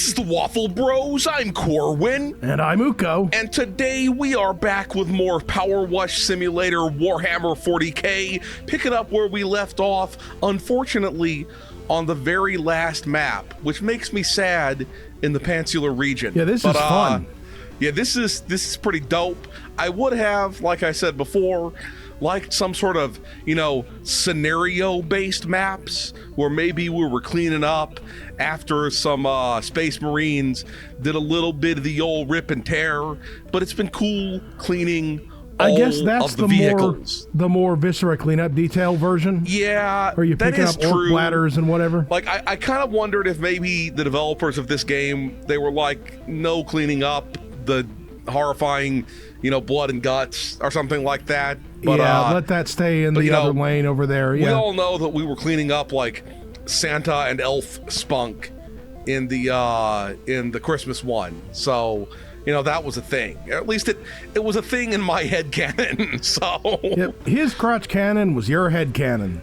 This is the Waffle Bros. I'm Corwin. And I'm Uko. And today we are back with more PowerWash Simulator Warhammer 40K, picking up where we left off, unfortunately, on the very last map, which makes me sad in the Peninsular region. Yeah, this is fun. Yeah, this is pretty dope. I would have, like I said before, liked some sort of, scenario-based maps where maybe we were cleaning up after some Space Marines did a little bit of the old rip and tear, but it's been cool cleaning all I guess that's of the vehicles. the more Viscera cleanup detail version. Yeah, Or you that picking is up orc true. bladders and whatever. Like, I kind of wondered if maybe the developers of this game, they were like, no cleaning up the horrifying, blood and guts or something like that. But, yeah, let that stay in the other lane over there. Yeah. We all know that we were cleaning up like Santa and elf spunk in the Christmas one. So, that was a thing. At least it was a thing in my head canon. So Yep. His crotch cannon was your head cannon.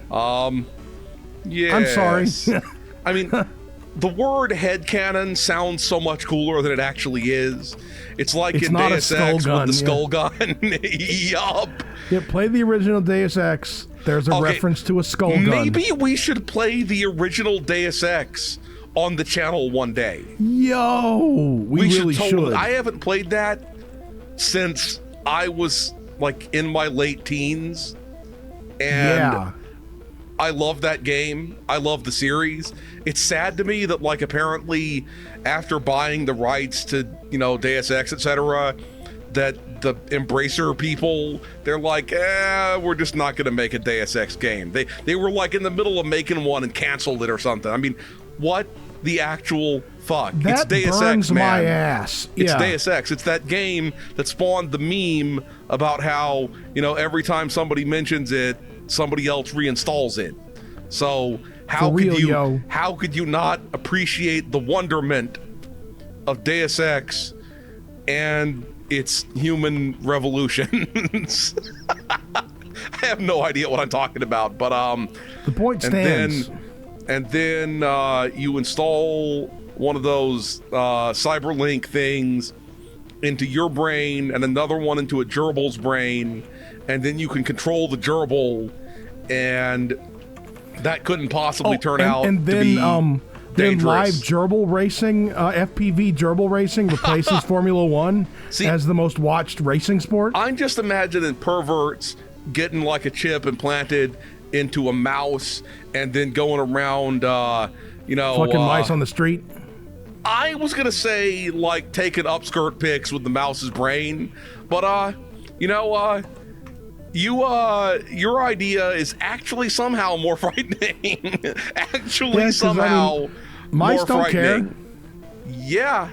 yeah. I'm sorry. I mean, the word headcanon sounds so much cooler than it actually is. It's like It's in not a Deus skull Ex gun, with the yeah. skull gun. Yup. Yeah, play the original Deus Ex. There's a reference to a skull gun. Maybe we should play the original Deus Ex on the channel one day. Yo, we really should. I haven't played that since I was like in my late teens. And Yeah. I love that game. I love the series. It's sad to me that, like, apparently after buying the rights to, Deus Ex, etc., that the Embracer people, they're like, we're just not going to make a Deus Ex game. They were, like, in the middle of making one and canceled it or something. I mean, what the actual fuck? That it's Deus burns Ex, man. my ass. It's Yeah. Deus Ex. It's that game that spawned the meme about how, every time somebody mentions it, somebody else reinstalls it. So how could you not appreciate the wonderment of Deus Ex and its human revolutions? I have no idea what I'm talking about, but The point stands. And then you install one of those cyberlink things into your brain and another one into a gerbil's brain, and then you can control the gerbil, and that couldn't possibly turn out and to then, be then dangerous. live gerbil racing, FPV gerbil racing replaces Formula One as the most watched racing sport. I'm just imagining perverts getting like a chip implanted into a mouse and then going around, Fucking mice on the street. I was gonna say like taking upskirt pics with the mouse's brain, but your idea is actually somehow more frightening. Mice more don't care. frightening. Yeah,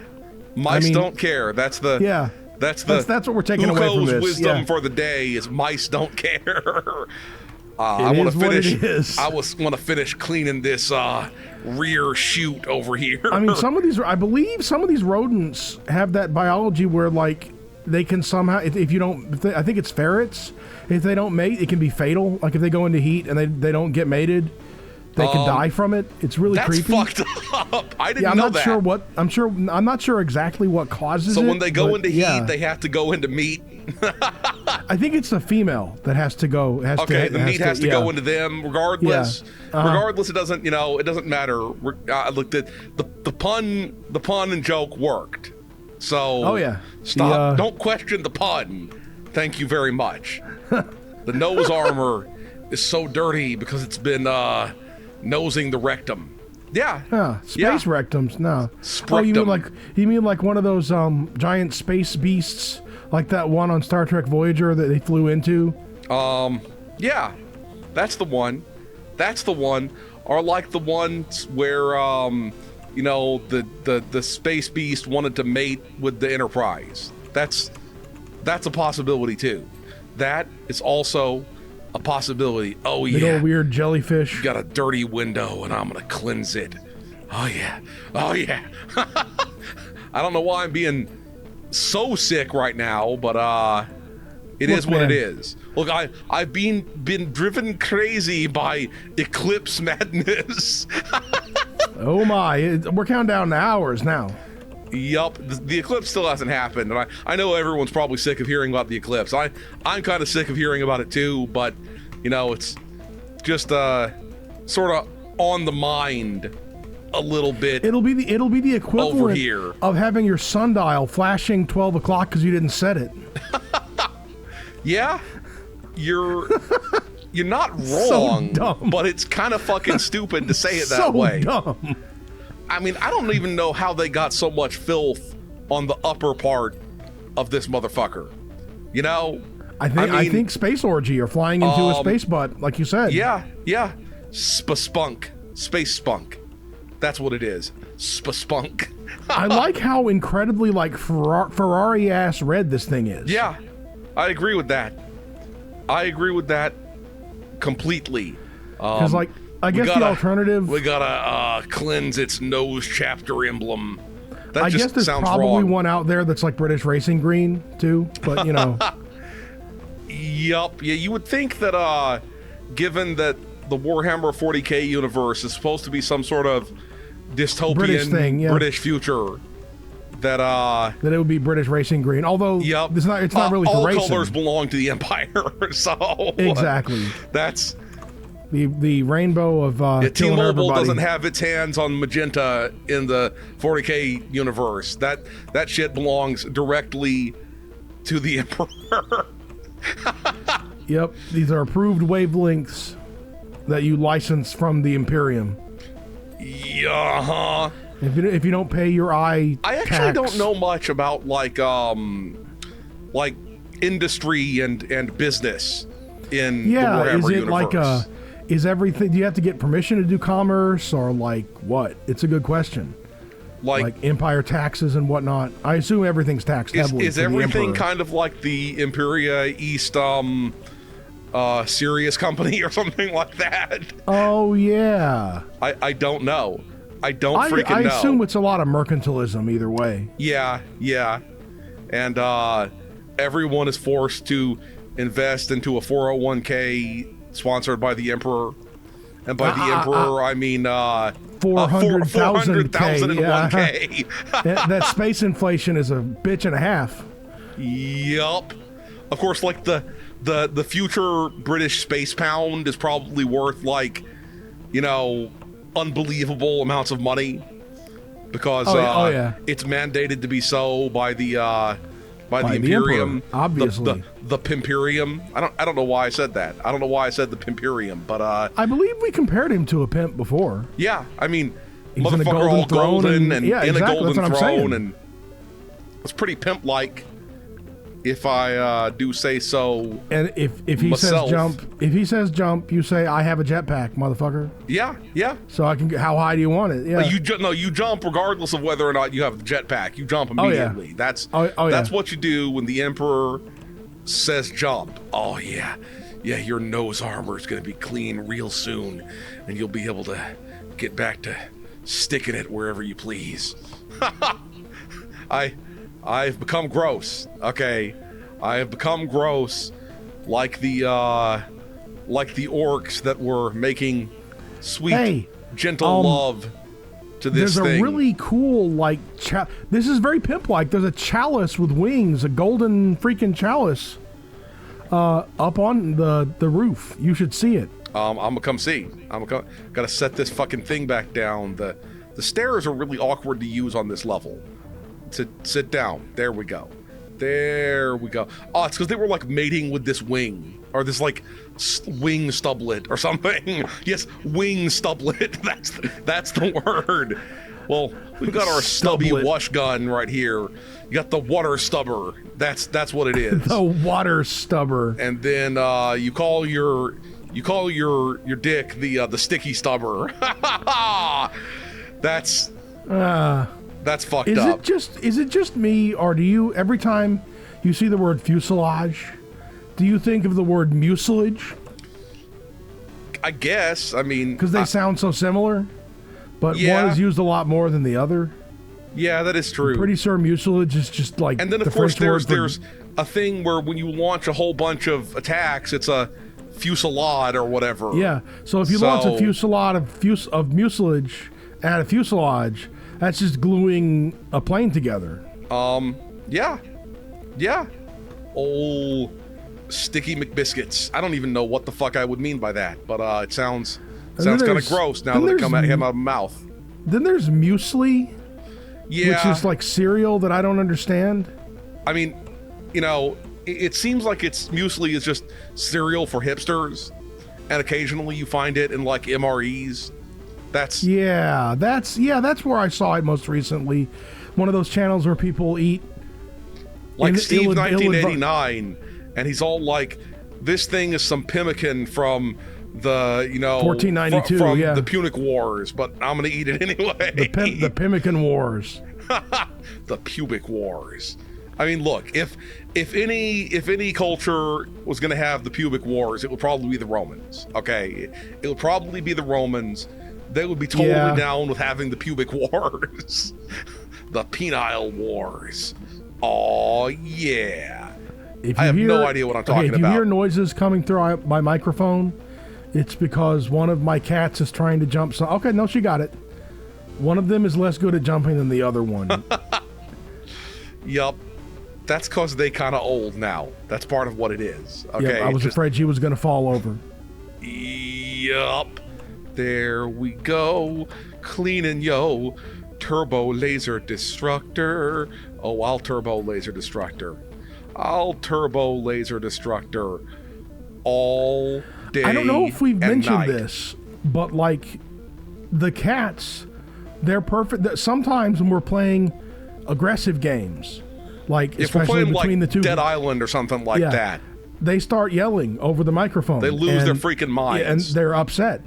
mice don't care. That's what we're taking away from Uko's this. wisdom Yeah. for the day is mice don't care. I It want is to what finish. it is. I want to finish cleaning this rear chute over here. I mean, I believe some of these rodents have that biology where, like, they can somehow, if you don't, I think it's ferrets, if they don't mate, it can be fatal. Like, if they go into heat and they don't get mated, they can die from it. It's really that's creepy. fucked up. I didn't I'm know not that. sure I'm not sure exactly what causes it. So when they go but into heat, they have to go into meat. I think it's the female that has to go. Okay, the meat has to go into them regardless. Yeah. Uh-huh. Regardless, it doesn't matter. Look, the pun and joke worked. So stop. Don't question the pun. Thank you very much. The nose armor is so dirty because it's been nosing the rectum. Yeah. Space rectums. No. Sprectum. You mean like one of those giant space beasts, like that one on Star Trek Voyager that they flew into? Yeah. That's the one. Or like the ones where the space beast wanted to mate with the Enterprise. That's a possibility too. That is also a possibility. Oh yeah. Big old weird jellyfish. You got a dirty window and I'm gonna cleanse it. Oh yeah. I don't know why I'm being so sick right now, but it is what it is. Look, I've been driven crazy by eclipse madness. Oh my, we're counting down the hours now. Yup, the eclipse still hasn't happened, and I know everyone's probably sick of hearing about the eclipse. I'm kind of sick of hearing about it too, but you know, it's just sort of on the mind a little bit. It'll be the equivalent over here of having your sundial flashing 12 o'clock because you didn't set it. Yeah, you're not wrong, so but it's kind of fucking stupid to say it that so way. Dumb. I mean, I don't even know how they got so much filth on the upper part of this motherfucker. You know? I think Space Orgy or flying into a space butt, like you said. Yeah. Spunk. Space spunk. That's what it is. Spunk. I like how incredibly like Ferrari-ass red this thing is. Yeah, I agree with that. Completely. Because I guess the alternative... We gotta cleanse its nose chapter emblem. That I guess there's probably wrong. one out there that's like British Racing Green, too. But, you know... Yup. Yeah, you would think that, given that the Warhammer 40K universe is supposed to be some sort of dystopian British thing, yeah. British future, that it would be British Racing Green. Although, yep. it's not really for racing. All colors belong to the Empire, so... Exactly. That's... The rainbow of T-Mobile doesn't have its hands on magenta in the 40K universe. That shit belongs directly to the Emperor. Yep, these are approved wavelengths that you license from the Imperium. Yeah. If you don't pay your I actually don't know much about like industry and business in the Warhammer universe. Is everything, do you have to get permission to do commerce, or like what? It's a good question. Like Empire taxes and whatnot. I assume everything's taxed heavily. Is everything kind of like the Imperia East Sirius Company or something like that? Oh yeah. I don't know. I freaking know. I assume it's a lot of mercantilism either way. Yeah. And everyone is forced to invest into a 401k sponsored by the Emperor. And by the Emperor, I mean 400,001k. That space inflation is a bitch and a half. Yup. Of course, like the future British space pound is probably worth like, you know, unbelievable amounts of money because it's mandated to be so by the Imperium, Emperor, obviously. The Pimperium. I don't know why I said that. I don't know why I said the Pimperium, but I believe we compared him to a pimp before. Yeah, I mean, he's motherfucker all golden and in a golden throne, and it's pretty pimp-like, if I do say so. And if he myself. says jump, you say I have a jetpack, motherfucker. Yeah. So I can. How high do you want it? Yeah. You jump regardless of whether or not you have the jetpack. You jump immediately. That's what you do when the Emperor says jump. Oh yeah, your nose armor is gonna be clean real soon, and you'll be able to get back to sticking it wherever you please. I've become gross. Okay, I have become gross, like the orcs that were making sweet, gentle love to this thing. There's a really cool this is very pimp-like. There's a chalice with wings, a golden freaking chalice, up on the roof. You should see it. I'm gonna come see. Gotta set this fucking thing back down. The stairs are really awkward to use on this level. To sit down. There we go. Oh, it's because they were like mating with this wing, or this like wing stublet or something. Yes, wing stublet. That's the word. Well, we've got our stubby wash gun right here. You got the water stubber. That's what it is. The water stubber. And then you call your dick the sticky stubber. That's fucked up. Is it just me, or do you, every time you see the word fuselage, do you think of the word mucilage? I guess. I mean, because they sound so similar, but one is used a lot more than the other. Yeah, that is true. I'm pretty sure mucilage is just like. And then of course there's a thing where when you launch a whole bunch of attacks, it's a fusillade or whatever. Yeah. So if you launch a fusillade of mucilage add a fuselage. That's just gluing a plane together. Yeah. Yeah. Oh, sticky McBiscuits. I don't even know what the fuck I would mean by that, but it sounds kind of gross now that it come out of my mouth. Then there's muesli, yeah, which is like cereal that I don't understand. I mean, you know, it seems like muesli is just cereal for hipsters, and occasionally you find it in like MREs. That's where I saw it most recently. One of those channels where people eat like Steve 1989, and he's all like, "This thing is some pemmican from the 1492 from the Punic Wars, but I'm gonna eat it anyway." The Pemmican Wars, the Pubic Wars. I mean, look, if any culture was gonna have the Pubic Wars, it would probably be the Romans. Okay, it would probably be the Romans. They would be totally down with having the Pubic Wars, the Penile Wars. Oh yeah. I have no idea what I'm talking about. If you hear noises coming through my microphone, it's because one of my cats is trying to jump. Okay, no, she got it. One of them is less good at jumping than the other one. Yup. That's because they kind of old now. That's part of what it is. Okay. Yep, I was afraid she was going to fall over. Yup. There we go. Cleaning, yo. Turbo Laser Destructor. Oh, I'll Turbo Laser Destructor. I'll Turbo Laser Destructor all day. I don't know if we've mentioned night. this, but like the cats, they're perfect. Sometimes when we're playing aggressive games, like if especially we're playing between like the two, Dead Island or something like that, they start yelling over the microphone. They lose their freaking minds, and they're upset.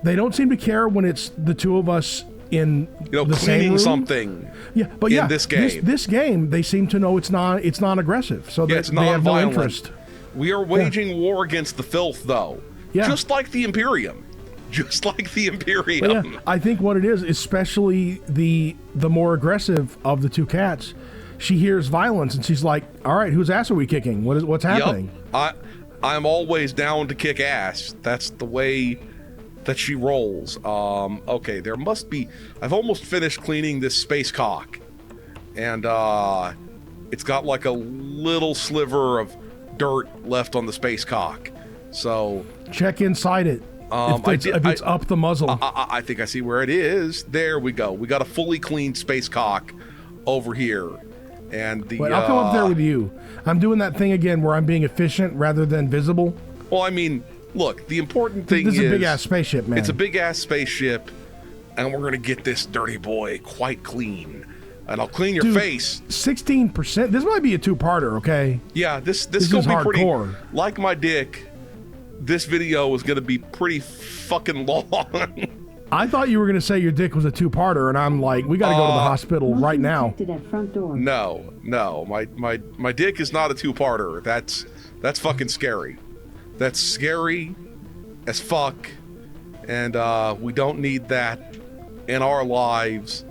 They don't seem to care when it's the two of us in the same room. Something. Yeah, but in this game, this game, they seem to know it's non-aggressive, so it's they have no interest. We are waging war against the filth, though. Yeah. Just like the Imperium. Just like the Imperium. Yeah, I think what it is, especially the more aggressive of the two cats, she hears violence and she's like, "All right, whose ass are we kicking? What's happening?" Yep. I'm always down to kick ass. That's the way that she rolls. Okay, there must be. I've almost finished cleaning this space cock, and it's got like a little sliver of dirt left on the space cock. So check inside it. If it's up the muzzle. I think I see where it is. There we go. We got a fully cleaned space cock over here. And Wait, I'll come up there with you. I'm doing that thing again where I'm being efficient rather than visible. Well, I mean, look, the important thing is... This is a big-ass spaceship, man. It's a big-ass spaceship, and we're going to get this dirty boy quite clean. And I'll clean your face. 16%? This might be a two-parter, okay? Yeah, this is going to be hardcore. Pretty... Like my dick, this video is going to be pretty fucking long. I thought you were going to say your dick was a two-parter, and I'm like, we got to go to the hospital right now. No. My dick is not a two-parter. That's fucking scary. That's scary as fuck, and we don't need that in our lives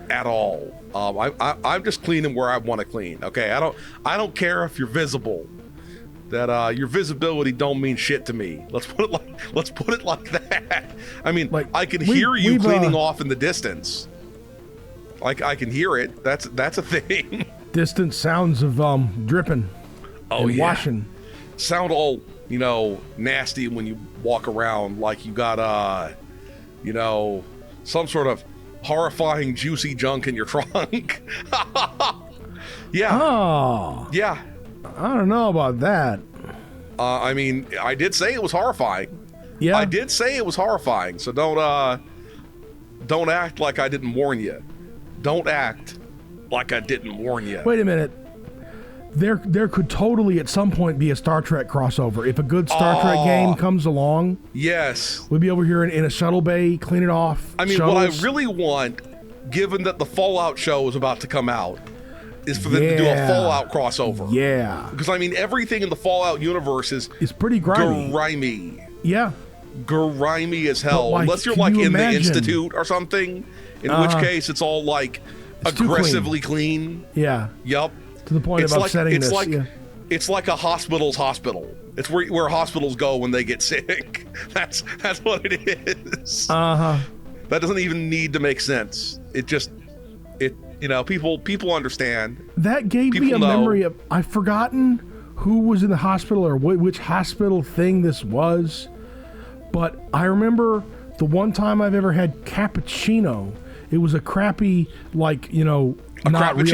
at all. I'm just cleaning where I want to clean. Okay, I don't care if you're visible. That your visibility don't mean shit to me. Let's put it like that. I mean, like, I can hear you cleaning off in the distance. Like, I can hear it. That's a thing. Distant sounds of dripping and washing. Sound all, nasty when you walk around like you got some sort of horrifying juicy junk in your trunk. Yeah. Oh. Yeah. I don't know about that. I mean, I did say it was horrifying. Yeah. I did say it was horrifying. So don't act like I didn't warn you. Don't act like I didn't warn you. Wait a minute. There could totally at some point be a Star Trek crossover. If a good Star Trek game comes along, yes, we'll be over here in a shuttle bay, clean it off. I mean, what I really want, given that the Fallout show is about to come out, is for them to do a Fallout crossover. Yeah. Because, I mean, everything in the Fallout universe is pretty grimy. Yeah. Grimy as hell. Like, unless you're like in the Institute or something, in which case it's all like aggressively clean. Yeah. Yup. To the point of upsetting this. It's like a hospital's hospital. It's where hospitals go when they get sick. That's what it is. Uh-huh. That doesn't even need to make sense. People understand. That gave me a memory of, I've forgotten who was in the hospital or which hospital thing this was, but I remember the one time I've ever had cappuccino. It was a crappy, not real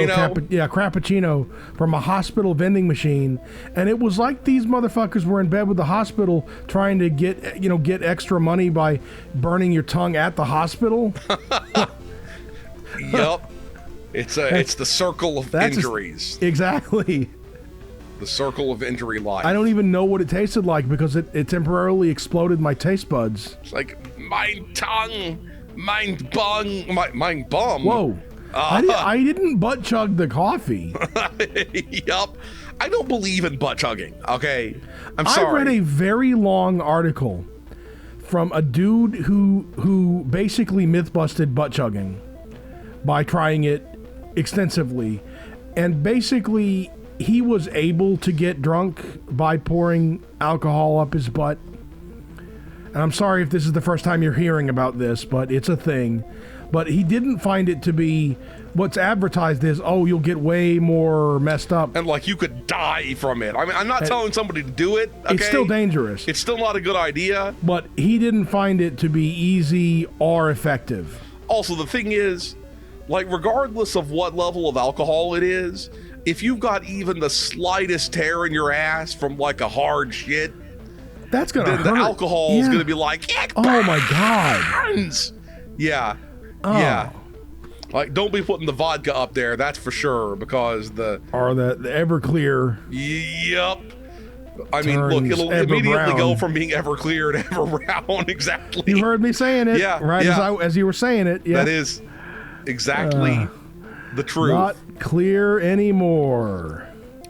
cappuccino from a hospital vending machine, and it was like these motherfuckers were in bed with the hospital trying to get extra money by burning your tongue at the hospital. Yup. It's the circle of injuries. Exactly. The circle of injury life. I don't even know what it tasted like because it temporarily exploded my taste buds. It's like, mein tongue, mein bung, mein bum. Whoa. I didn't butt chug the coffee. Yup. I don't believe in butt chugging, okay? I'm sorry. I read a very long article from a dude who basically myth busted butt chugging by trying it extensively, and basically he was able to get drunk by pouring alcohol up his butt. And I'm sorry if this is the first time you're hearing about this, but it's a thing. But he didn't find it to be what's advertised is, oh, you'll get way more messed up. And like you could die from it. I mean, I'm not telling somebody to do it, okay? It's still dangerous. It's still not a good idea. But he didn't find it to be easy or effective. Also, the thing is, like, regardless of what level of alcohol it is, if you've got even the slightest tear in your ass from like a hard shit, that's gonna hurt. Then the alcohol is gonna be like, oh my god. Yeah. Oh. Yeah. Like, don't be putting the vodka up there, that's for sure, because the Everclear. Yep. I mean, look, it'll immediately go from being Everclear to Everbrown. Exactly. You heard me saying it. Yeah. Right. Yeah. As you were saying it. Yeah. That is exactly the truth. Not clear anymore.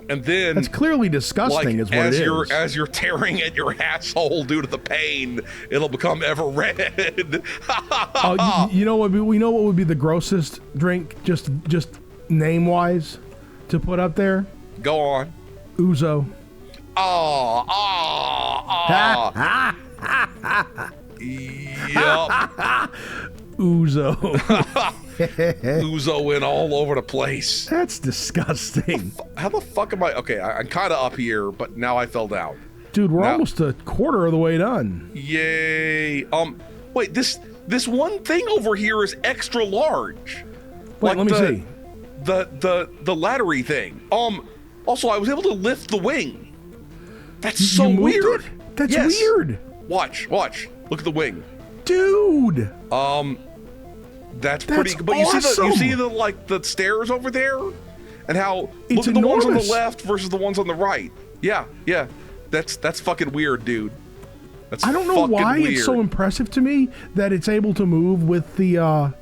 And then it's clearly disgusting, is what it is. As you're tearing at your asshole due to the pain, it'll become ever red. You know what? We know what would be the grossest drink, just name wise, to put up there. Go on. Ouzo. Yup. Ouzo. Ouzo went all over the place. That's disgusting. How the fuck am I? Okay, I'm kind of up here, but now I fell down. Dude, we're almost a quarter of the way done. Yay. Wait, this one thing over here is extra large. Wait, let me see. The laddery thing. Also, I was able to lift the wing. That's so weird. That's weird. Watch. Look at the wing. Dude. That's pretty good. But awesome. you see the stairs over there? And how it's look at the enormous. ones on the left versus the ones on the right. Yeah. That's fucking weird, dude. That's I don't know why weird. It's so impressive to me that it's able to move with the I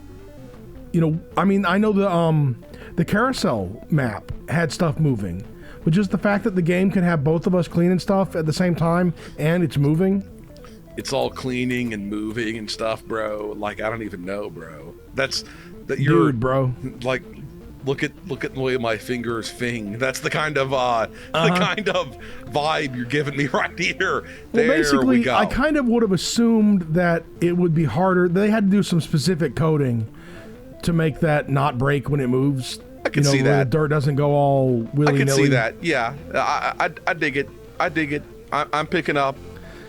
mean, I know the carousel map had stuff moving, but just the fact that the game can have both of us cleaning stuff at the same time and it's moving. It's all cleaning and moving and stuff, bro. Like, I don't even know, bro. Dude, bro. Like, look at the way my fingers fing. That's the kind of vibe you're giving me right here. Well, basically, I kind of would have assumed that it would be harder. They had to do some specific coding to make that not break when it moves. I can see that. The dirt doesn't go all willy-nilly. I can see that. Yeah, I dig it. I'm picking up.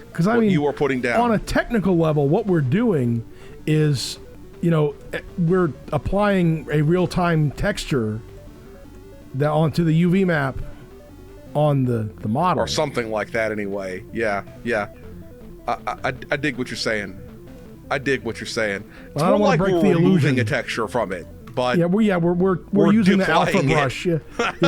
Because I mean, you are putting down on a technical level, what we're doing is, we're applying a real-time texture onto the UV map on the model, or something like that. Anyway, yeah. I dig what you're saying. It's well, I don't want to break the illusion. A texture from it, but we're using the alpha brush. Yeah,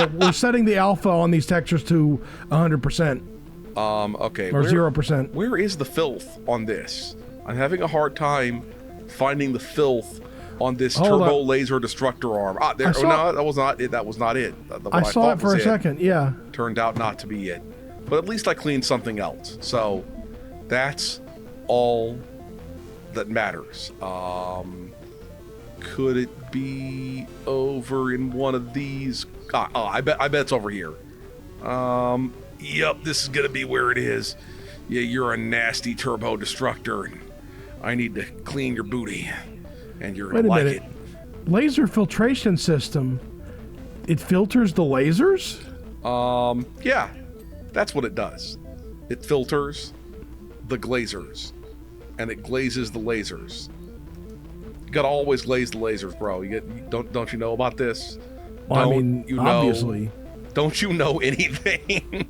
we're setting the alpha on these textures to 100%. Okay. Or 0%. Where is the filth on this? I'm having a hard time finding the filth on this turbo laser destructor arm. There. No, that was not it. That was not it. I saw it for a second. Yeah. Turned out not to be it. But at least I cleaned something else. So that's all that matters. Could it be over in one of these? I bet it's over here. Yep, this is gonna be where it is. Yeah, you're a nasty turbo destructor, and I need to clean your booty. and you're going to like it. Laser filtration system. It filters the lasers? Yeah, that's what it does. It filters the glazers, and it glazes the lasers. You gotta always glaze the lasers, bro. Don't you know about this? Well, obviously. Don't you know anything?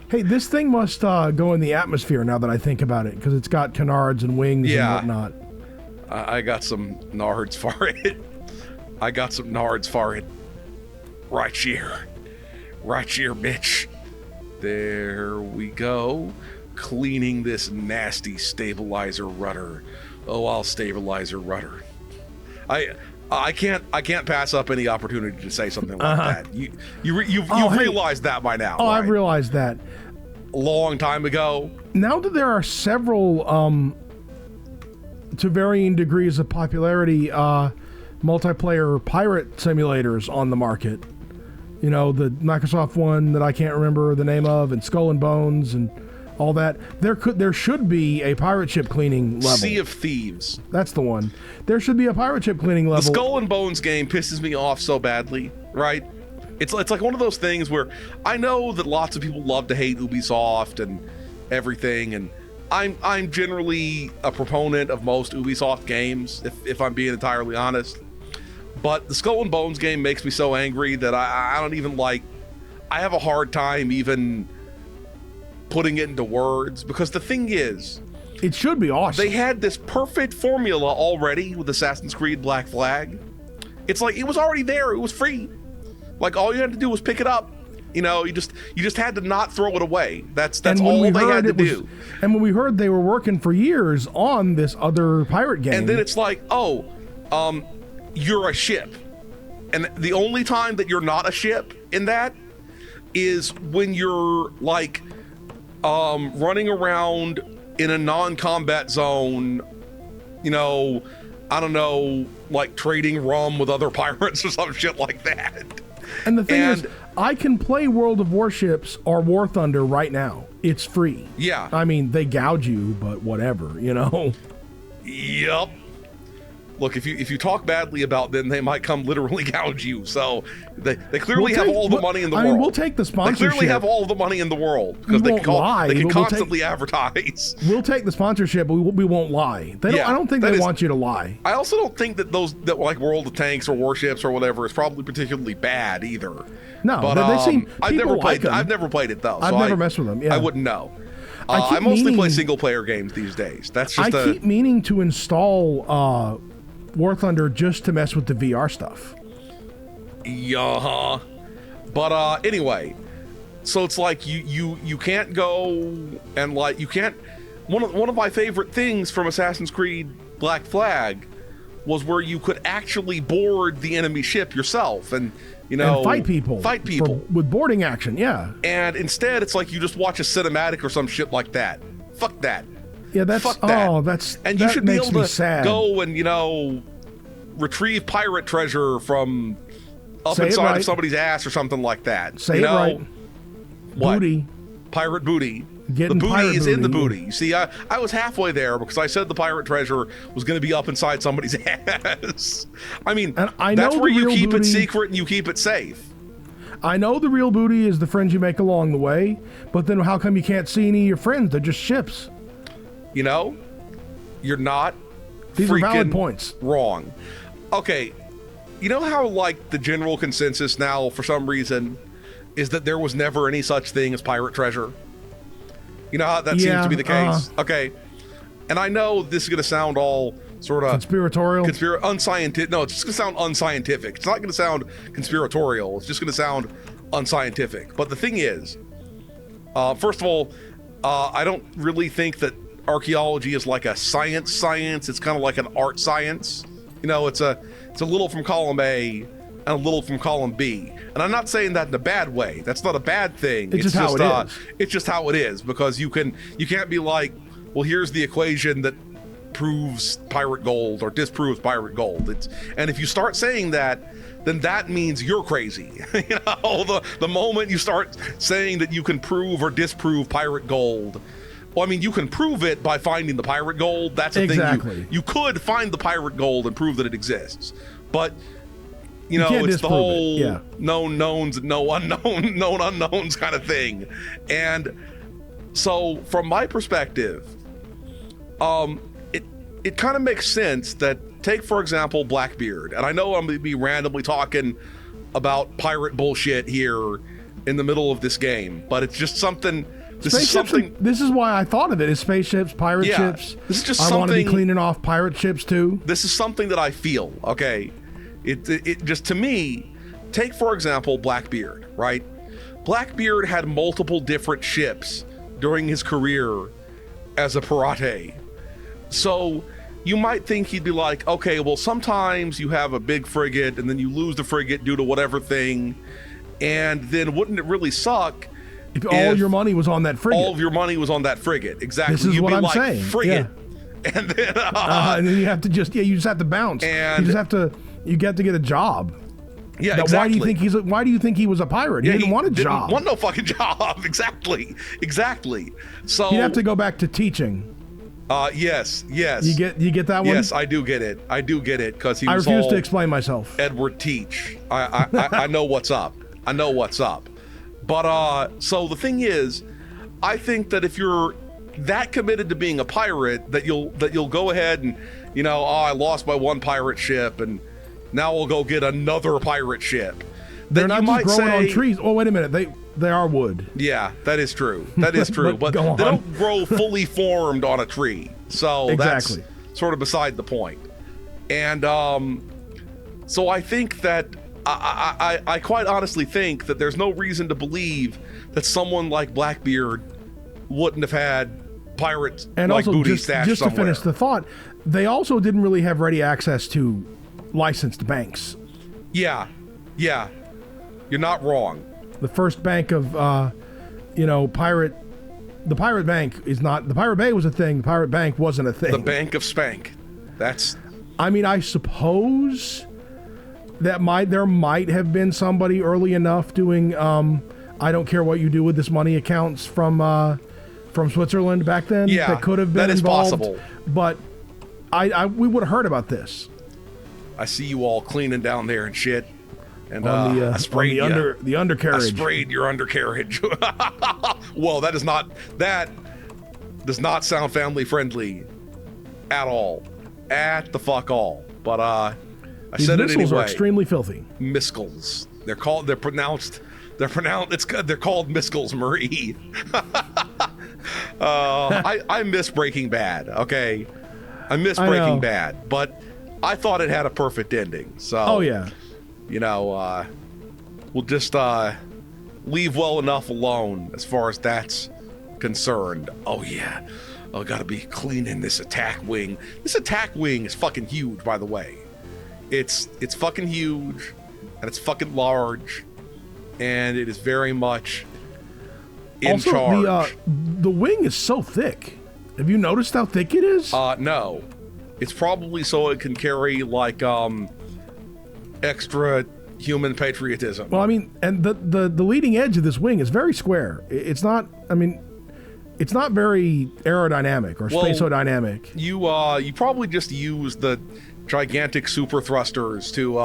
Hey, this thing must go in the atmosphere now that I think about it, because it's got canards and wings and whatnot. I got some nards for it. Right here. Right here, bitch. There we go. Cleaning this nasty stabilizer rudder. Oh, I'll stabilize your rudder. I can't pass up any opportunity to say something like that. You've realized that by now. Oh, right? I've realized that. A long time ago. Now that there are several, to varying degrees of popularity, multiplayer pirate simulators on the market. You know, the Microsoft one that I can't remember the name of, and Skull and Bones and all that. There should be a pirate ship cleaning level. Sea of Thieves. That's the one. There should be a pirate ship cleaning level. The Skull and Bones game pisses me off so badly, right? It's like one of those things where I know that lots of people love to hate Ubisoft and everything, and I'm generally a proponent of most Ubisoft games, if I'm being entirely honest. But the Skull and Bones game makes me so angry that I don't even I have a hard time even putting it into words, because the thing is, it should be awesome. They had this perfect formula already with Assassin's Creed Black Flag. It's like it was already there. It was free. Like all you had to do was pick it up. You know, you just had to not throw it away. That's all they had to do. And when we heard they were working for years on this other pirate game, and then it's like, you're a ship, and the only time that you're not a ship in that is when you're like running around in a non-combat zone, you know, I don't know, like trading rum with other pirates or some shit like that. And the thing is, I can play World of Warships or War Thunder right now. It's free. Yeah. I mean, they gouge you, but whatever, you know? Yep. Look, if you talk badly about them, they might come literally gouge you. So they clearly have all the money in the world. I mean, we'll take the sponsorship. They clearly have all the money in the world because they can constantly advertise. We'll take the sponsorship, but we won't lie. I don't think they want you to lie. I also don't think that that like World of Tanks or Warships or whatever is probably particularly bad either. No, but they seem. I've never played it though. I've never messed with them. Yeah, I wouldn't know. I mostly play single player games these days. That's just. I keep meaning to install War Thunder just to mess with the VR stuff. Yeah. But anyway, so it's like you can't go and like you can't. One of my favorite things from Assassin's Creed Black Flag was where you could actually board the enemy ship yourself and fight people with boarding action. Yeah. And instead, it's like you just watch a cinematic or some shit like that. Fuck that. Yeah, that's Fuck that. And you should be able to go and retrieve pirate treasure from up inside of somebody's ass or something like that. Say it right. What? Booty. Pirate booty. Getting the booty is in the booty. You see, I was halfway there because I said the pirate treasure was going to be up inside somebody's ass. I mean, that's where you keep it secret and you keep it safe. I know the real booty is the friends you make along the way, but then how come you can't see any of your friends? They're just ships. You're not. These are valid points. Wrong. Okay, you know how like the general consensus now for some reason is that there was never any such thing as pirate treasure? You know how that seems to be the case? Okay, and I know this is going to sound all sort of conspiratorial, unscientific. No, it's just going to sound unscientific. It's not going to sound conspiratorial. It's just going to sound unscientific. But the thing is, first of all, I don't really think that archaeology is like a science. It's kind of like an art science. It's a little from column A and a little from column B. And I'm not saying that in a bad way. That's not a bad thing. It's just how it is. It's just how it is, because you can't be like, well, here's the equation that proves pirate gold or disproves pirate gold. And if you start saying that, then that means you're crazy. The moment you start saying that you can prove or disprove pirate gold, Well, I mean, you can prove it by finding the pirate gold. That's the thing. You could find the pirate gold and prove that it exists. But, you know, it's the whole known knowns and known unknowns kind of thing. And so from my perspective, it kind of makes sense that, take, for example, Blackbeard. And I know I'm going to be randomly talking about pirate bullshit here in the middle of this game, but it's just something... This is why I thought of it, is spaceships, pirate ships. This is just I want to be cleaning off pirate ships too. This is something that I feel, okay? It just, to me, take, for example, Blackbeard, right? Blackbeard had multiple different ships during his career as a pirate. So you might think he'd be like, okay, well, sometimes you have a big frigate and then you lose the frigate due to whatever thing, and then wouldn't it really suck if all your money was on that frigate? All of your money was on that frigate, exactly. This is You'd what be I'm like, saying. Frigate. Yeah. And then, and then you have to you just have to bounce. And you just have to, you get to get a job. Yeah, now, exactly. Why do you think he was a pirate? He didn't want a job. Didn't want no fucking job. Exactly. So you have to go back to teaching. Yes. You get that one? Yes, I do get it. Because he was I refuse to explain myself. Edward Teach. I know what's up. But so the thing is, I think that if you're that committed to being a pirate, that you'll go ahead and, you know, I lost my one pirate ship and now we'll go get another pirate ship. They're not just growing on trees. Oh, wait a minute. They are wood. Yeah, that is true. But they don't grow fully formed on a tree. So that's sort of beside the point. And so I think that I quite honestly think that there's no reason to believe that someone like Blackbeard wouldn't have had pirates and like also, booty stashed just somewhere. To finish the thought, they also didn't really have ready access to licensed banks. Yeah, you're not wrong. The first bank of, the pirate bank is not, the Pirate Bay was a thing, the Pirate Bank wasn't a thing. The Bank of Spank. I mean, I suppose that there might have been somebody early enough doing, I don't care what you do with this money accounts from Switzerland back then. Yeah, that could have been involved. That is possible. But we would have heard about this. I see you all cleaning down there and shit. And I sprayed the undercarriage. I sprayed your undercarriage. Well, that does not sound family friendly at all. At the fuck all. But I said it anyway. Missiles are extremely filthy. Miskels. They're called Miskels, Marie. I miss Breaking Bad, okay? I miss Breaking Bad, but I thought it had a perfect ending. So you know, we'll just leave well enough alone as far as that's concerned. Oh yeah, I gotta be cleaning this attack wing. This attack wing is fucking huge, by the way. It's fucking huge, and it's fucking large, and it is very much in charge. The wing is so thick. Have you noticed how thick it is? No. It's probably so it can carry like extra human patriotism. Well, I mean, and the leading edge of this wing is very square. It's not. I mean, it's not very aerodynamic or spaceodynamic. You probably just use the gigantic super thrusters to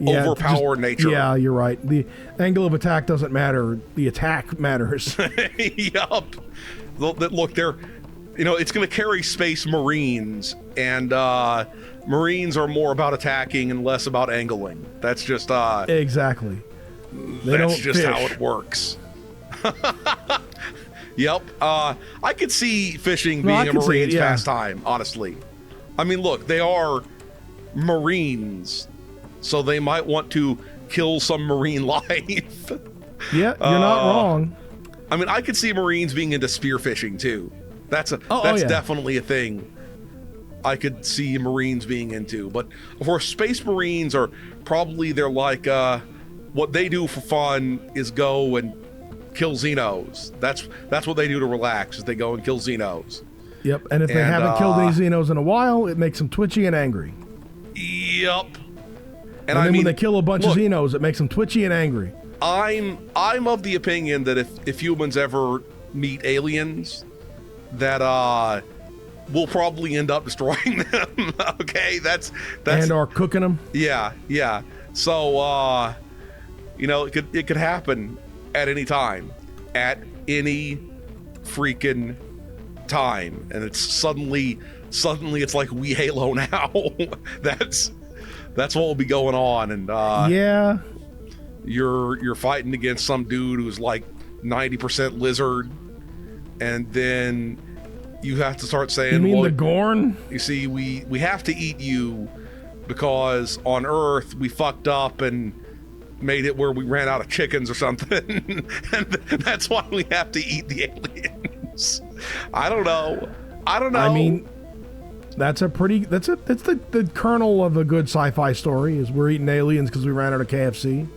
overpower nature. Yeah, you're right. The angle of attack doesn't matter. The attack matters. Yup. Look, it's going to carry space marines, and marines are more about attacking and less about angling. That's just exactly. That's just how it works. Yep. I could see fishing being a marine's pastime, honestly. I mean, look, they are marines, so they might want to kill some marine life. Yeah, you're not wrong. I mean, I could see marines being into spearfishing too. That's definitely a thing I could see marines being into. But for space marines, are probably they're like what they do for fun is go and kill Xenos. That's what they do to relax, is they go and kill Xenos. Yep, and if they haven't killed any Xenos in a while, it makes them twitchy and angry. Yep. And then when they kill a bunch of Xenos, it makes them twitchy and angry. I'm of the opinion that if humans ever meet aliens, that we'll probably end up destroying them. Okay, that's and are cooking them. Yeah. So you know, it could happen at any time, at any freaking time, and it's suddenly it's like we Halo now. that's what will be going on, and yeah, you're fighting against some dude who's like 90% lizard, and then you have to start saying, you mean well, the Gorn? You see, we have to eat you because on Earth we fucked up and made it where we ran out of chickens or something. And that's why we have to eat the aliens. I don't know. I mean, that's the kernel of a good sci-fi story, is we're eating aliens because we ran out of KFC.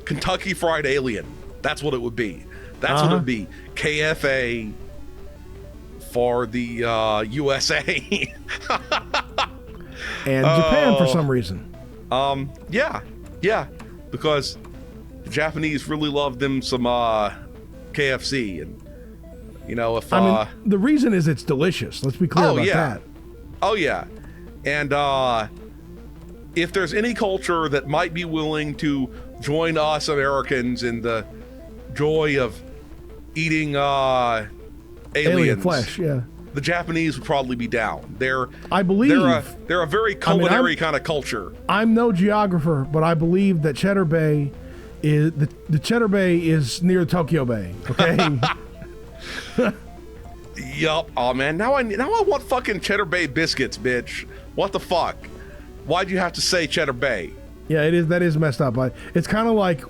Kentucky Fried Alien. That's what it would be. That's what it would be. KFA for the USA. And Japan for some reason. Yeah. Because the Japanese really love them some KFC, and you know, if I mean, the reason is it's delicious. Let's be clear about that. Oh yeah. And if there's any culture that might be willing to join us Americans in the joy of eating aliens, alien flesh, yeah, the Japanese would probably be down. I believe they're a very culinary kind of culture. I'm no geographer, but I believe that Cheddar Bay is the Cheddar Bay is near Tokyo Bay. Okay. Yup. Oh man, now I want fucking Cheddar Bay biscuits, bitch. What the fuck? Why'd you have to say Cheddar Bay? Yeah, that is messed up. It's kind of like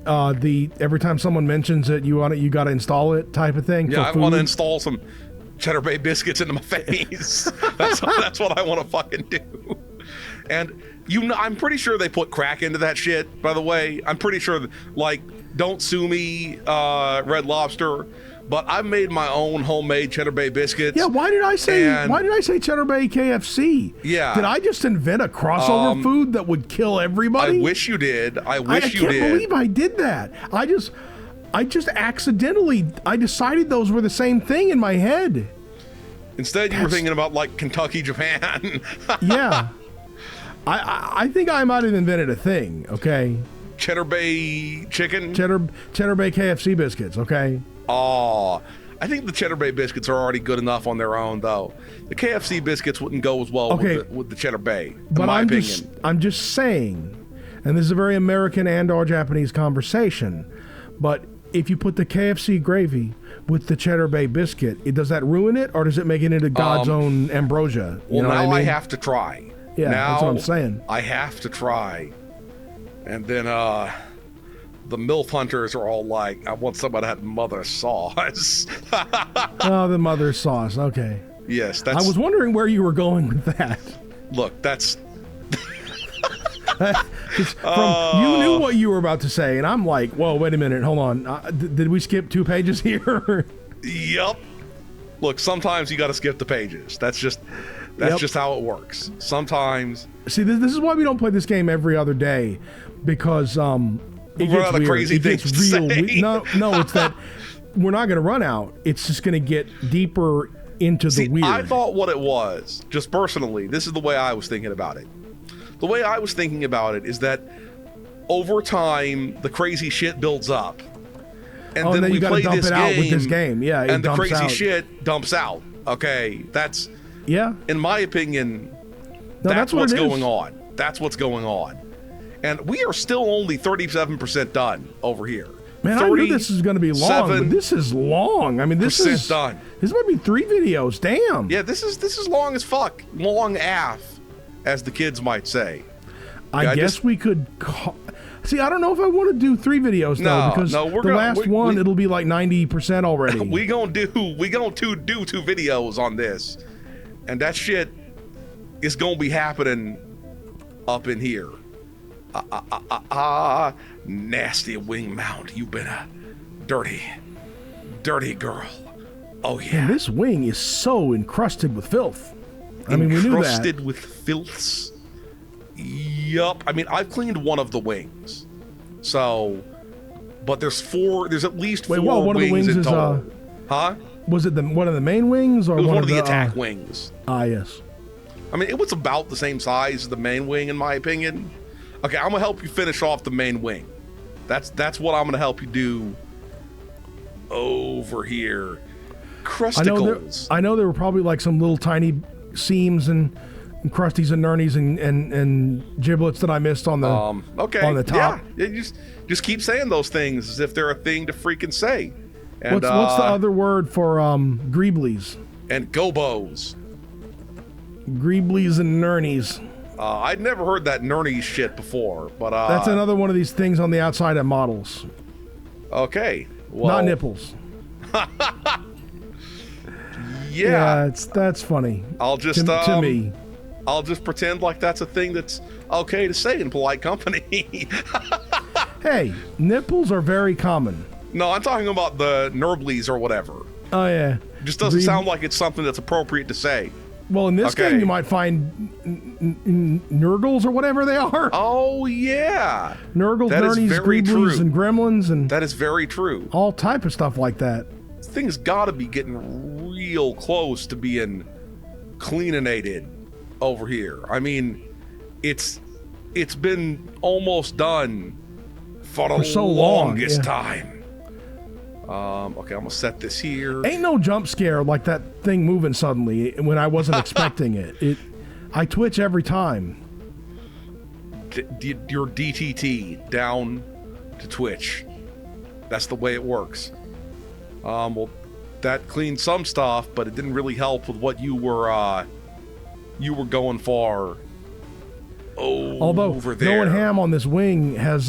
every time someone mentions it, you got to install it type of thing. Yeah, I want to install some Cheddar Bay biscuits into my face. That's what I want to fucking do. And I'm pretty sure they put crack into that shit. By the way, I'm pretty sure. Like, don't sue me, Red Lobster. But I've made my own homemade Cheddar Bay biscuits. Yeah, why did I say Cheddar Bay KFC? Yeah. Did I just invent a crossover food that would kill everybody? I wish you did. I can't believe I did that. I just accidentally, I decided those were the same thing in my head. Instead, you were thinking about like Kentucky, Japan. Yeah. I think I might have invented a thing, okay? Cheddar Bay chicken? Cheddar Bay KFC biscuits, okay? Oh, I think the Cheddar Bay biscuits are already good enough on their own, though. The KFC biscuits wouldn't go as well with the Cheddar Bay, in my opinion. I'm just saying, and this is a very American and/or Japanese conversation, but if you put the KFC gravy with the Cheddar Bay biscuit, does that ruin it, or does it make it into God's own ambrosia? Well, now I have to try. Yeah, now that's what I'm saying. I have to try. And then, the MILF hunters are all like, I want somebody that had mother sauce. Oh, the mother sauce. Okay. Yes, I was wondering where you were going with that. Look, that's... You knew what you were about to say, and I'm like, whoa, wait a minute, hold on. Did we skip 2 pages here? Yup. Look, sometimes you got to skip the pages. That's just how it works. Sometimes... See, this is why we don't play this game every other day, because... It gets weird. Crazy it gets real. No, it's that we're not going to run out. It's just going to get deeper into the weird. I thought what it was, just personally, this is the way I was thinking about it. The way I was thinking about it is that over time, the crazy shit builds up. And then we play this game, with this game. Yeah, and the crazy shit dumps out. Okay, that's... Yeah. In my opinion, that's what's going on. That's what's going on. And we are still only 37% done over here. Man, I knew this is going to be long, but this is long. I mean, this is done. This might be 3 videos. Damn. Yeah, this is long as fuck. Long AF, as the kids might say. I guess we could... See, I don't know if I want to do 3 videos, though, because the last one, it'll be like 90% already. We gonna do 2 videos on this. And that shit is going to be happening up in here. Nasty wing mount. You've been a dirty girl. Oh, yeah. And this wing is so encrusted with filth. I mean, we knew that. Encrusted with filths. Yup. I mean, I've cleaned one of the wings. So, but there's at least 4 one wings of the wings in is, total. Huh? Was it one of the main wings or it was one of the attack wings? Yes. I mean, it was about the same size as the main wing, in my opinion. Okay, I'm gonna help you finish off the main wing. That's what I'm gonna help you do over here. Crusticles. I know there were probably like some little tiny seams and crusties and nernies and giblets that I missed on the on the top. Yeah, just keep saying those things as if they're a thing to freaking say. And, what's the other word for greeblies? And gobos. Greeblies and nernies. I'd never heard that nernies shit before, but that's another one of these things on the outside of models. Okay, well, not nipples. Yeah, that's funny. I'll just to me. I'll just pretend like that's a thing that's okay to say in polite company. Hey, nipples are very common. No, I'm talking about the nerblies or whatever. Oh yeah. It just doesn't sound like it's something that's appropriate to say. Well, in this game, you might find Nurgles or whatever they are. Oh yeah, Nurgles, nernies, greeblies, and gremlins, and that is very true. All type of stuff like that. Thing's got to be getting real close to being cleaninated over here. I mean, it's been almost done for the so longest time. Okay, I'm gonna set this here. Ain't no jump scare like that thing moving suddenly when I wasn't expecting it. I twitch every time. Your DTT down to Twitch. That's the way it works. Well, that cleaned some stuff, but it didn't really help with what you were going for. Although over there. going ham on this wing has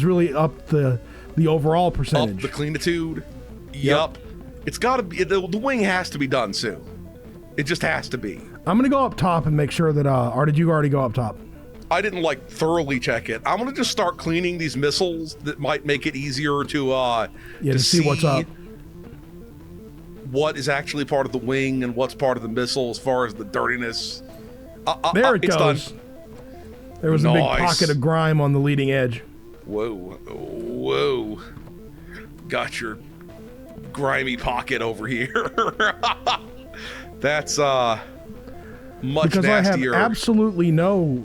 really upped the overall percentage. Up the cleanitude. Yep. It's got to be. The wing has to be done soon. It just has to be. I'm gonna go up top and make sure that. Or did you already go up top? I didn't thoroughly check it. I'm gonna just start cleaning these missiles that might make it easier to see what's up. What is actually part of the wing and what's part of the missile as far as the dirtiness. There it goes. Done. There was a big pocket of grime on the leading edge. Whoa. Got your grimy pocket over here. That's much because nastier. I have absolutely no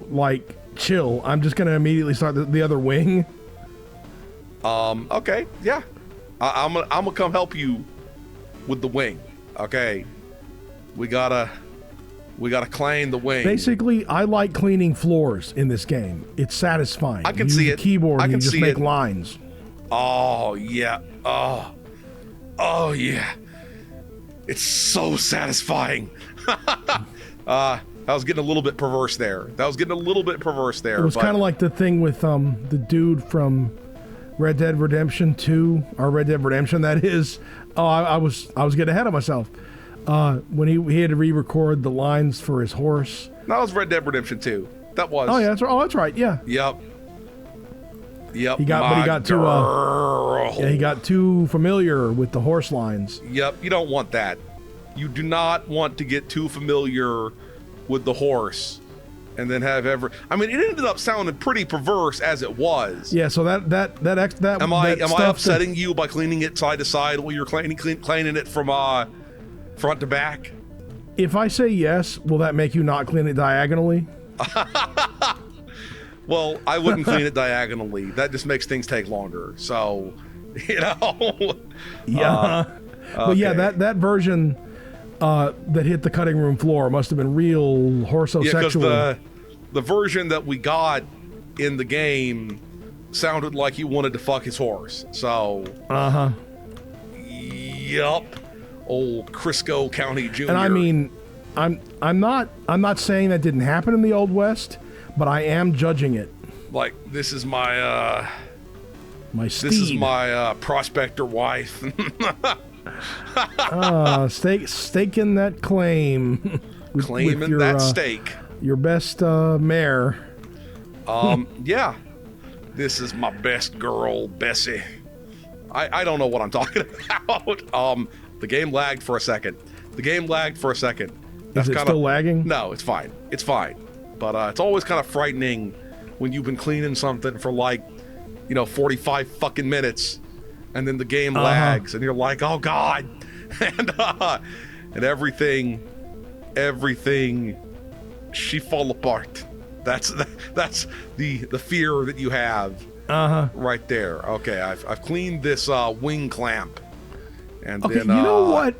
chill. I'm just gonna immediately start the other wing. Okay, yeah. I'm gonna come help you with the wing. Okay. We gotta clean the wing. Basically, I like cleaning floors in this game. It's satisfying. I can see it. Keyboard I can and you just see make it. lines. Oh yeah. Oh yeah. It's so satisfying. I was getting a little bit perverse there. It was kind of like the thing with the dude from Red Dead Redemption 2, or Red Dead Redemption that is. Oh, I was getting ahead of myself. When he had to re-record the lines for his horse. That was Red Dead Redemption 2. That was. Oh yeah, that's right. Yeah. Yep. He got too familiar with the horse lines. Yep. You don't want that. You do not want to get too familiar with the horse, and then have I mean, it ended up sounding pretty perverse as it was. Yeah. So that Am I upsetting you by cleaning it side to side while you're cleaning it from front to back? If I say yes, will that make you not clean it diagonally? Well, I wouldn't clean it diagonally. That just makes things take longer. So, Yeah. But yeah, that version that hit the cutting room floor must have been real horsosexual. Yeah, because the version that we got in the game sounded like he wanted to fuck his horse. So. Yup. Old Crisco County Jr. And I mean, I'm not saying that didn't happen in the Old West, but I am judging it. Like, this is my steed. This is my prospector wife. Staking that claim. Claiming that stake. Your best mare. Yeah. This is my best girl, Bessie. I don't know what I'm talking about. The game lagged for a second. Is it still lagging? No, it's fine. But it's always kind of frightening when you've been cleaning something for 45 fucking minutes, and then the game lags, and you're like, oh god, and everything, she fall apart. That's the fear that you have. Right there. Okay, I've cleaned this wing clamp, and okay, then you know what?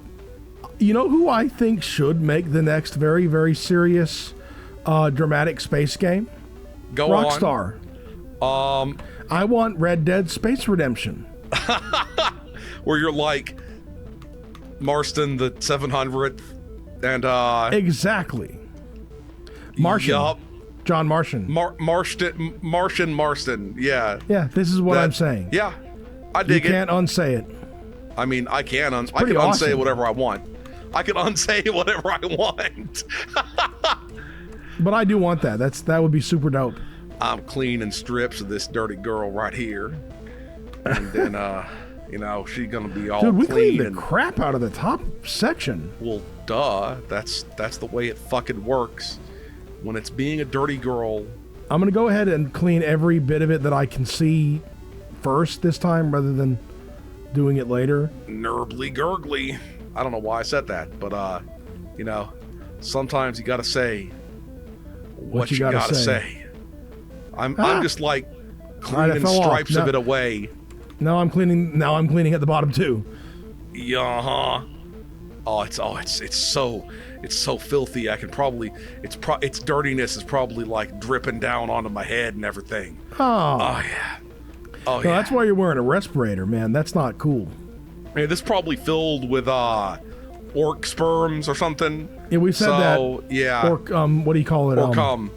You know who I think should make the next very, very serious, dramatic space game? Go Rockstar. on. I want Red Dead Space Redemption. Where you're like Marston the 700th, and exactly. Martian. Yup. John Martian. Martian Marston. Yeah. Yeah, this is what I'm saying. Yeah, I dig it. You can't unsay it. I mean, I can awesome. unsay whatever I want. I can unsay whatever I want. But I do want that. That would be super dope. I'm cleaning strips of this dirty girl right here, and then she's gonna be all Dude, we clean. cleaned the crap out of the top section. Well, duh. That's the way it fucking works. When it's being a dirty girl. I'm gonna go ahead and clean every bit of it that I can see first this time, rather than doing it later. Nerbly gurgly. I don't know why I said that, but sometimes you gotta say what you gotta say. I'm just like cleaning stripes of it away. Now I'm cleaning at the bottom too. Yeah. Oh, it's so filthy. I can probably its dirtiness is probably like dripping down onto my head and everything. Oh yeah. Oh no, yeah. That's why you're wearing a respirator, man. That's not cool. Hey, this is probably filled with orc sperms or something. Yeah, we said that. Yeah. Or what do you call it? Or cum.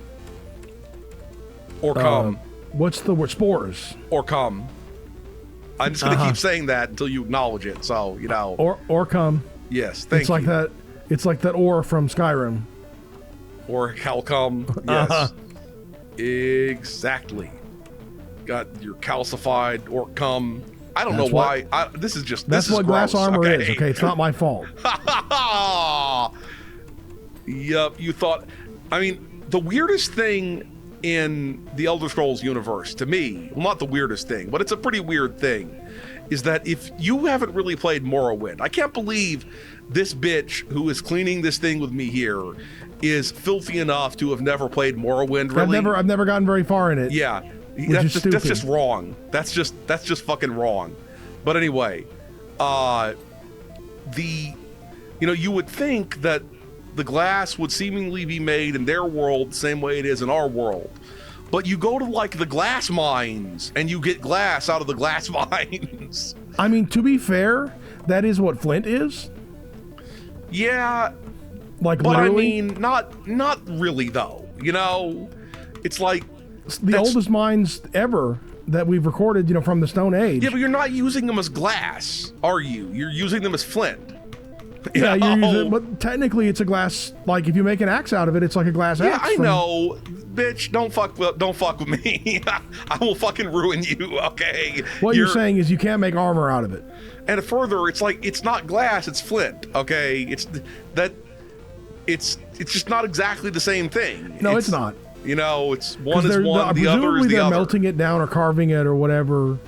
Or cum. What's the word? Spores. Or cum. I'm just gonna keep saying that until you acknowledge it. So Or cum. Yes, thank it's you. Like that. It's like that ore from Skyrim. Or calcum. Yes. Exactly. Got your calcified or cum. I don't know why. This is what glass armor is. Okay, it's not my fault. Yup. You thought. I mean, the weirdest thing in the Elder Scrolls universe to me, well, not the weirdest thing, but it's a pretty weird thing, is that if you haven't really played Morrowind, I can't believe this bitch who is cleaning this thing with me here is filthy enough to have never played Morrowind. Really, I've never gotten very far in it. Yeah, that's just wrong. That's just fucking wrong. But anyway, you would think that the glass would seemingly be made in their world the same way it is in our world. But you go to like the glass mines and you get glass out of the glass mines. I mean, to be fair, that is what flint is. Yeah. Like, but literally? I mean, not really though. It's like the oldest mines ever that we've recorded, from the Stone Age. Yeah, but you're not using them as glass, are you? You're using them as flint. Yeah, you're using, but technically it's a glass. Like, if you make an axe out of it, it's like a glass axe. Yeah, I know, bitch. Don't fuck with me. I will fucking ruin you. Okay. What you're saying is you can't make armor out of it. And further, it's like it's not glass; it's flint. Okay, it's just not exactly the same thing. No, it's not. It's one is one, the other is the presumably they're other. melting it down or carving it or whatever.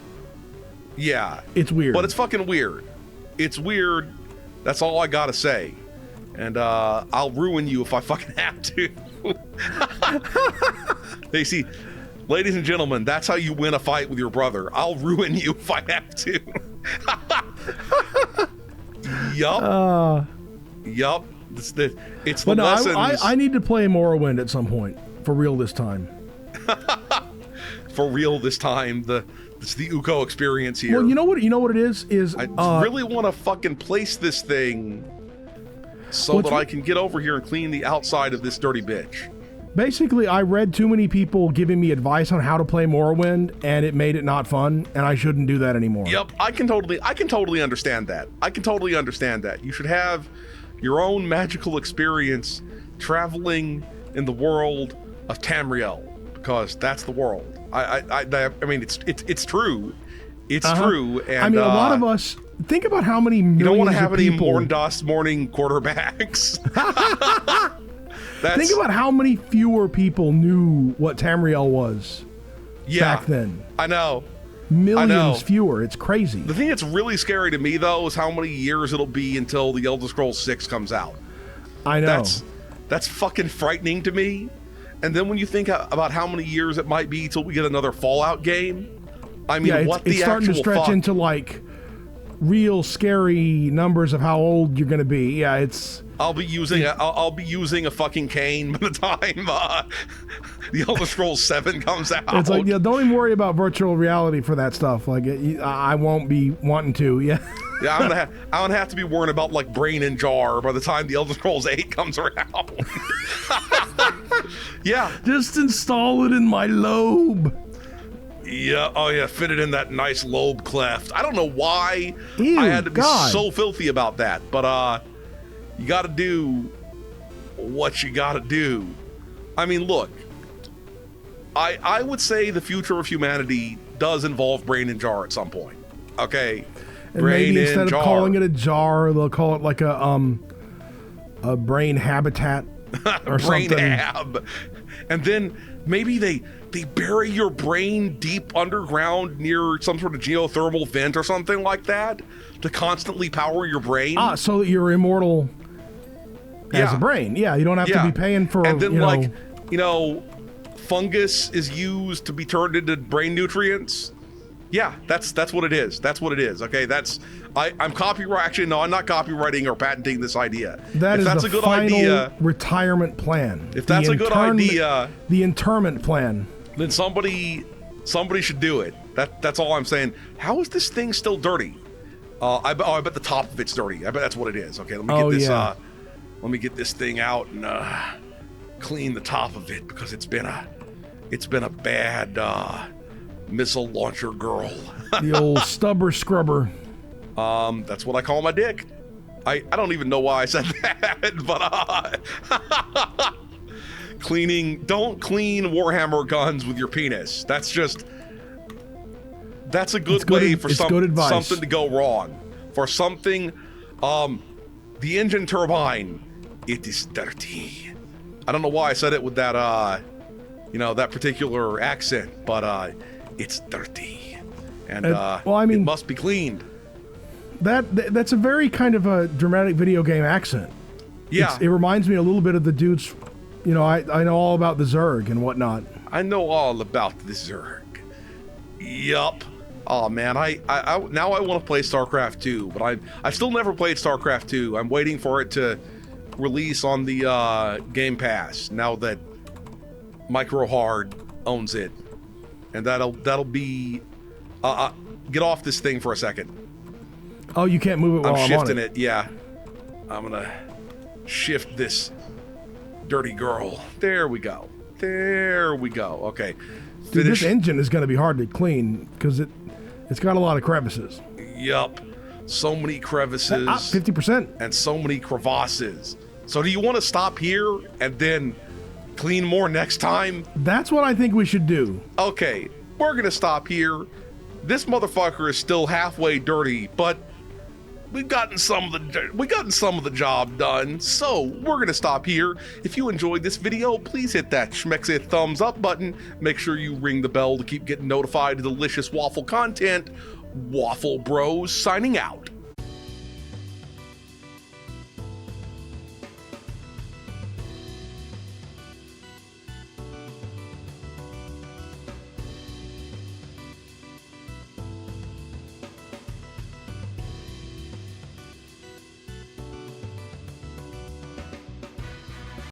Yeah, it's weird. But it's fucking weird. It's weird. That's all I gotta say. And I'll ruin you if I fucking have to. Hey, see, ladies and gentlemen, that's how you win a fight with your brother. I'll ruin you if I have to. Yup. Yup. It's the lessons. I need to play Morrowind at some point. For real this time. For real this time. It's the Uko experience here. Well, you know what it is? I really want to fucking place this thing so that I can get over here and clean the outside of this dirty bitch. Basically, I read too many people giving me advice on how to play Morrowind, and it made it not fun, and I shouldn't do that anymore. Yep, I can totally understand that. You should have your own magical experience traveling in the world of Tamriel, because that's the world. I mean, it's true. It's true. And I mean, a lot of us think about how many millions you don't want to have any people... morning quarterbacks. Think about how many fewer people knew what Tamriel was back then. I know. millions fewer. It's crazy. The thing that's really scary to me, though, is how many years it'll be until the Elder Scrolls 6 comes out. I know. That's fucking frightening to me. And then when you think about how many years it might be till we get another Fallout game, I mean, it's starting to stretch into like real scary numbers of how old you're going to be. Yeah, it's. I'll be using a fucking cane by the time the Elder Scrolls 7 comes out. It's like, yeah, don't even worry about virtual reality for that stuff. Like, I won't be wanting to. Yeah. Yeah, I'm gonna have to be worrying about like brain in jar by the time the Elder Scrolls 8 comes around. Yeah. Just install it in my lobe. Yeah, oh yeah, fit it in that nice lobe cleft. I don't know why Ew, I had to be God. so filthy about that, but you gotta do what you gotta do. I mean, look, I would say the future of humanity does involve brain in jar at some point. Okay? And maybe instead of calling it a jar, they'll call it like a brain habitat or brain something. hab. And then maybe they bury your brain deep underground near some sort of geothermal vent or something like that to constantly power your brain. So that you're immortal as a brain. Yeah, you don't have to be paying for. And then fungus is used to be turned into brain nutrients. Yeah, that's what it is. That's what it is. Okay, I'm copyright. Actually, no, I'm not copywriting or patenting this idea. That's a good idea. Retirement plan. If that's a good idea, the interment plan. Then somebody should do it. That's all I'm saying. How is this thing still dirty? I bet the top of it's dirty. I bet that's what it is. Okay, let me get this. Let me get this thing out and clean the top of it because it's been a bad missile launcher girl. The old stubber scrubber. That's what I call my dick. I don't even know why I said that, but don't clean Warhammer guns with your penis. That's a good way for something to go wrong. For something, the engine turbine, it is dirty. I don't know why I said it with that, that particular accent, but it's dirty. And it must be cleaned. That's a very kind of a dramatic video game accent. Yeah. It reminds me a little bit of the dudes, I know all about the Zerg and whatnot. I know all about the Zerg. Yup. Oh man, I now I want to play StarCraft 2, but I've still never played StarCraft 2. I'm waiting for it to release on the Game Pass now that Micro Hard owns it. And that'll be get off this thing for a second. Oh, you can't move it while I'm shifting on it. Yeah. I'm gonna shift this dirty girl. There we go. Okay. Dude, this engine is going to be hard to clean because it's got a lot of crevices. Yup. So many crevices. 50%. And so many crevasses. So do you want to stop here and then clean more next time? That's what I think we should do. Okay, we're gonna stop here. This motherfucker is still halfway dirty, but we've gotten some of the job done. So we're gonna stop here. If you enjoyed this video, please hit that schmexy thumbs up button. Make sure you ring the bell to keep getting notified of delicious waffle content. Waffle Bros signing out.